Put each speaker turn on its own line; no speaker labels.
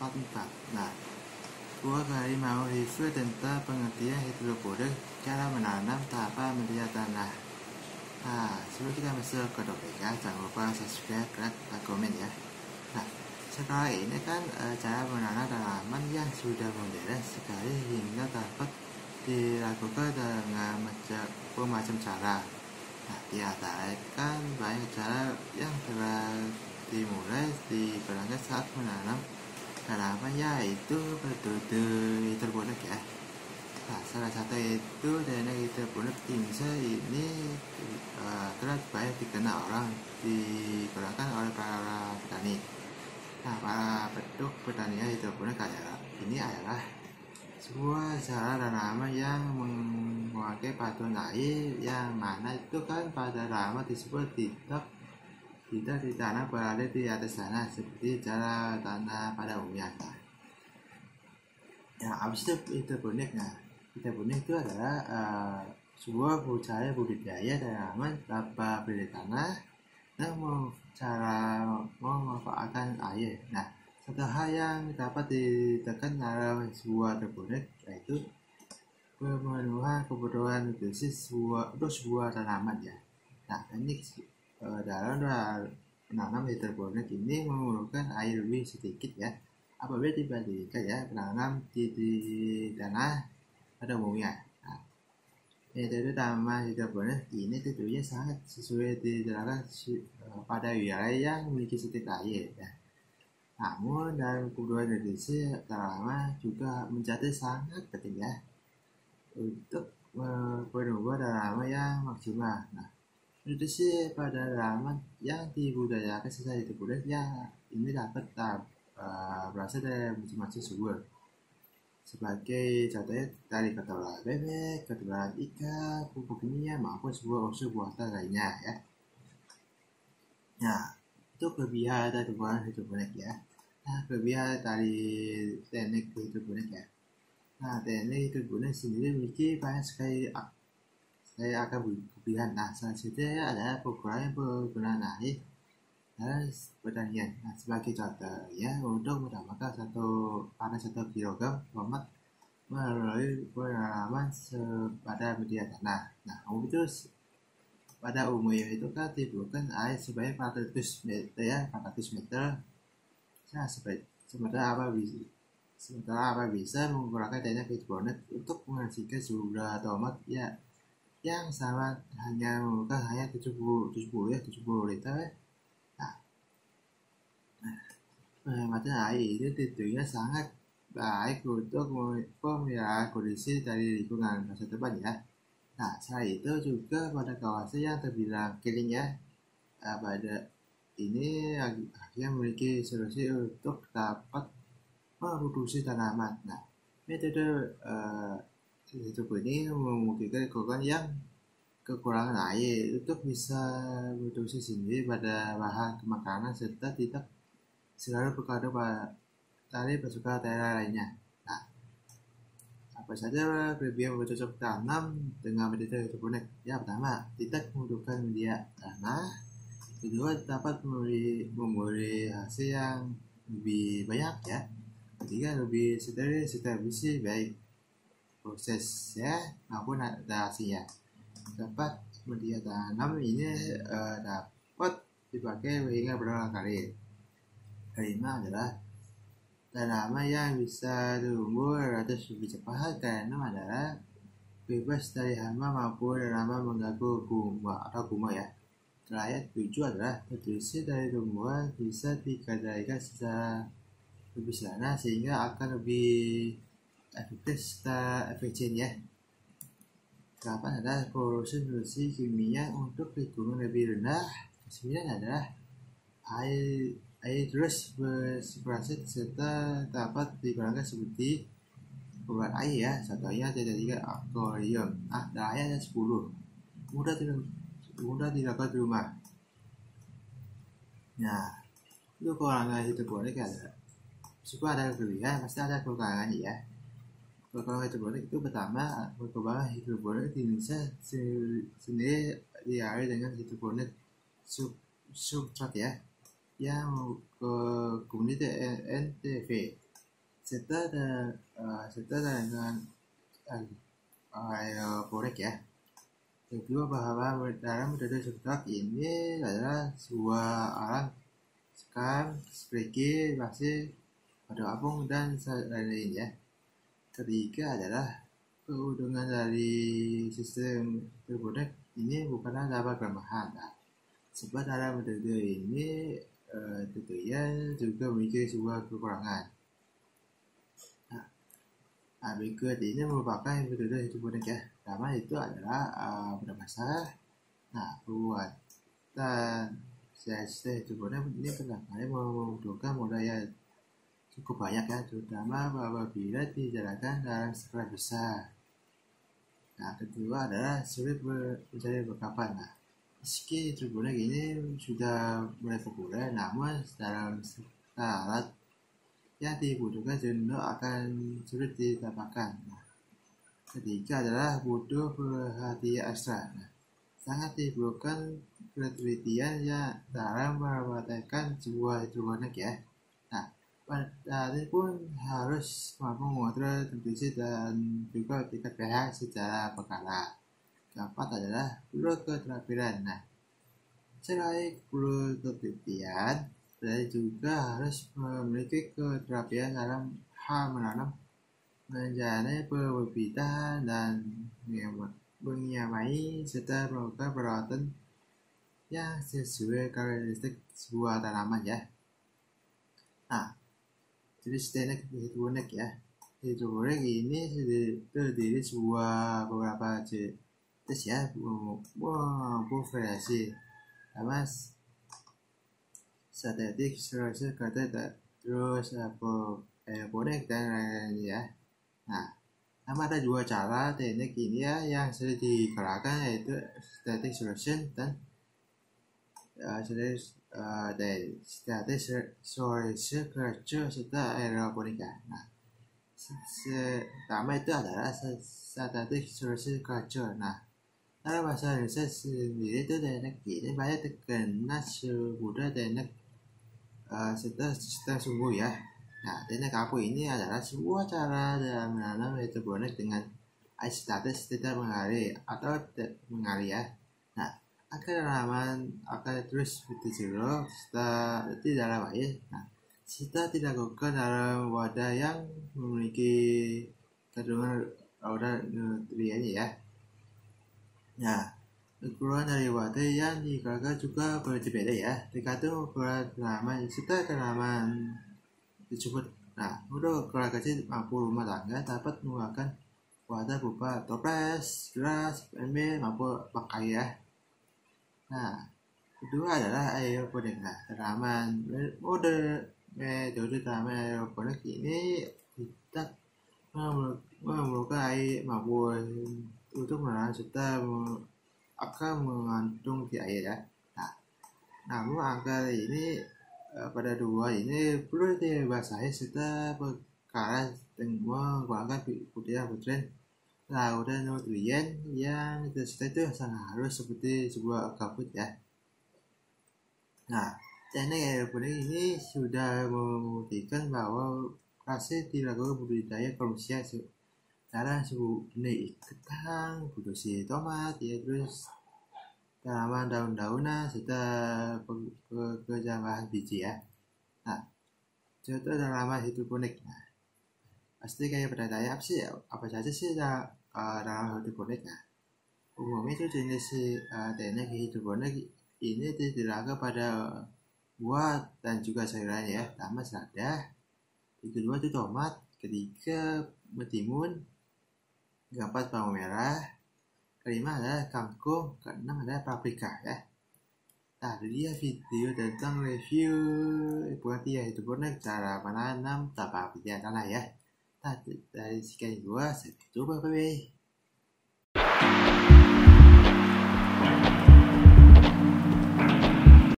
part 4. Nah, gua kali mau review tentang pengertian hidroponik, cara menanam tanpa media tanah. Nah, sebelum kita masuk ke topiknya, jangan lupa subscribe, like, dan komen ya. Nah, sekarang ini kan cara menanam tanaman yang sudah modern sekali hingga dapat dilakukan dengan macam cara. Nah, di antara kan banyak cara yang telah dimulai digunakan saat menanam tanaman, yaitu metode hidroponik ya. Nah, salah satu itu teknik hidroponik Timsa ini telah banyak dikenal orang, digunakan oleh para petani. Nah, para bentuk pertanian hidroponik adalah sebuah cara tanaman yang memakai paduan air, yang mana itu kan pada tanaman tersebut tidak ditanam berada di atas tanah seperti cara tanah pada umumnya. Ya, habis itu hidroponik. Nah, hidroponik itu adalah sebuah cara budidaya tanaman tanpa beli tanah dan cara memanfaatkan air. Nah, satu hal yang dapat ditekan dalam sebuah hidroponik yaitu pemenuhan kebutuhan nutrisi untuk sebuah tanaman ya. Nah, teknik dalam menanam hidroponik ini memerlukan air lebih sedikit ya, apabila dibandingkan ya menanam di tanah pada umumnya. Nah, metode tanaman hidroponik ini tentunya sangat sesuai diterapkan pada wilayah yang memiliki sedikit air ya. Namun dalam kebutuhan nutrisi tanaman juga menjadi sangat penting ya untuk penumbuhan tanaman yang maksimal. Nah, nutrisi pada tanaman yang dibudidayakan secara hidroponik ya ini dapat berasal dari masing-masing sumber. Sebagai contohnya dari kotoran bebek, kotoran ikan, pupuk kimia maupun sebuah unsur buatan lainnya ya. Nah, itu kelebihan dari hidroponik ya. Nah, kelebihan dari teknik hidroponik ya. Nah, teknik hidroponik sendiri memiliki banyak sekali kelebihan. Nah, salah satunya adalah pengurangan penggunaan air dan pertanian. Nah, sebagai contoh ya, untuk mendapatkan 1 kilogram tomat melalui penanaman pada media tanah. Nah, pada umumnya itu kan dibutuhkan air sebanyak 400 meter ya, 400 meter. Nah, sementara apa bisa menggunakan teknik hidroponik untuk menghasilkan jumlah tomat ya yang sama hanya memerlukan hanya 70 liter ya. Penghematan air ini tentunya sangat baik untuk pemeliharaan kondisi dari lingkungan masa depan ya. Nah, selain itu juga pada kawasan yang terbilang kering ya, pada ini akhirnya memiliki solusi untuk dapat memproduksi tanaman. Nah, metode ini memungkinkan korban yang kekurangan air untuk bisa produksi sendiri pada bahan makanan serta tidak selalu bergantung dari pasukan daerah lainnya. Nah, apa saja kelebihan bercocok tanam dengan metode hidroponik? Ya, pertama, tidak membutuhkan media tanah. Kedua, dapat memberi hasil yang lebih banyak ya. Ketiga, lebih steril serta bersih baik prosesnya maupun hasilnya. Keempat, media tanam ini dapat dipakai hingga berulang kali. Kelima adalah tanaman yang bisa tumbuh relatif lebih cepat karena adalah bebas dari hama maupun tanaman mengganggu guma ya. Terakhir, 7 adalah nutrisi dari tumbuhan bisa dikendalikan secara lebih sederhana sehingga akan lebih efektif serta efisien ya. 8 adalah polusi nutrisi kimia untuk lingkungan lebih rendah. 9 adalah air terus bersirkulasi serta dapat digunakan seperti obat air ya. Contohnya tidak akuarium. Terakhir ada 10 mudah dilakukan di rumah. Nah, itu kekurangan hidroponik ada. Meskipun ada kelebihan, pasti ada kekurangan ya. Kekurangan hidroponik itu pertama, perkembangan hidroponik di Indonesia sendiri diawali dengan hidroponik substrat ya, yang ke komunitas NTV. serta dengan aeroponik ya. Kedua, bahwa dalam metode subtrak ini adalah sebuah alat sekam, spriki, basi, pada apung, dan lain-lain ya. Ketiga adalah keuntungan dari sistem hidroponik ini bukanlah dapat kelemahan. Sebab dalam metode ini tentunya juga memiliki sebuah kekurangan. Berikut ini merupakan metode hidroponik ya. Pertama itu adalah berdasar. Buatan sistem hidroponik ini pertama membutuhkan modal yang cukup banyak ya, terutama apabila dijalankan dalam skala besar. Kedua adalah sulit mencari bakapan. Meski hidroponik ini sudah mulai populer, namun dalam skala yang dibutuhkan jenuh akan sulit didapatkan. Ketiga adalah butuh perhatian ekstra. Sangat diperlukan penelitian yang dalam mematahkan sebuah hidroponik ya. Petani pun harus mampu mengontrol temperatur dan juga tingkat pH secara berkala. Keempat adalah perlu keterampilan. Selain perlu ketelitian, petani juga harus memiliki keterampilan dalam hal menanam, menjalani pembibitan, dan menyamai serta melakukan perawatan yang sesuai karakteristik sebuah tanaman ya. Jenis teknik hidroponik ya. Hidroponik ini terdiri sebuah beberapa jenis ya, variasi. Pertama, static, terus aeroponik dan lain-lain ya. Ada dua cara teknik ini ya yang sering digunakan, yaitu static solution dan static solution culture serta aeroponika. Pertama itu adalah static solution culture. Dalam bahasa Indonesia sendiri itu teknik ini banyak terkenal sebagai teknik sistem sumbu ya. Teknik kapur ini adalah sebuah cara dalam menanam hidroponik dengan air statis tidak mengalir atau mengalir ya. Agar tanaman akan terus bertelur di dalam air. Kita tidak lakukan dalam wadah yang memiliki kandungan nutrien ya. Ukuran dari wadah yang digunakan juga berbeda ya, tergantung ukuran tanaman serta tanaman tersebut. Untuk ukuran kecil mampu rumah tangga dapat menggunakan wadah berupa toples, gelas, ember maupun pakai ya. Kedua adalah aeroponik. Tanaman metode tanaman aeroponik ini tidak memerlukan air maupun untuk menanam serta akan mengandung di air ya. Namun angka ini pada dua ini perlu dibasahi serta berkala dengan menggunakan putih lautan nutrien yang tersisa itu sangat halus seperti sebuah kabut ya. Teknik aeroponik ini sudah membuktikan bahwa hasil dilakukan budidaya komersial dalam sebuah benih kentang, produksi tomat, terus tanaman daun-daunan serta pekerjaan biji ya. Contoh tanaman hidroponik. Pasti kayak bertanya apa saja sih dalam hidroponik. Umumnya itu jenis teknik hidroponik ini dilakukan pada buah dan juga sayuran ya. Pertama selada, kedua itu tomat, ketiga mentimun, keempat bawang merah, kelima adalah kangkung, keenam adalah paprika ya. Dia video tentang review hidroponik, cara menanam tanpa tanah ya. Dari sekian gua, saya coba bye.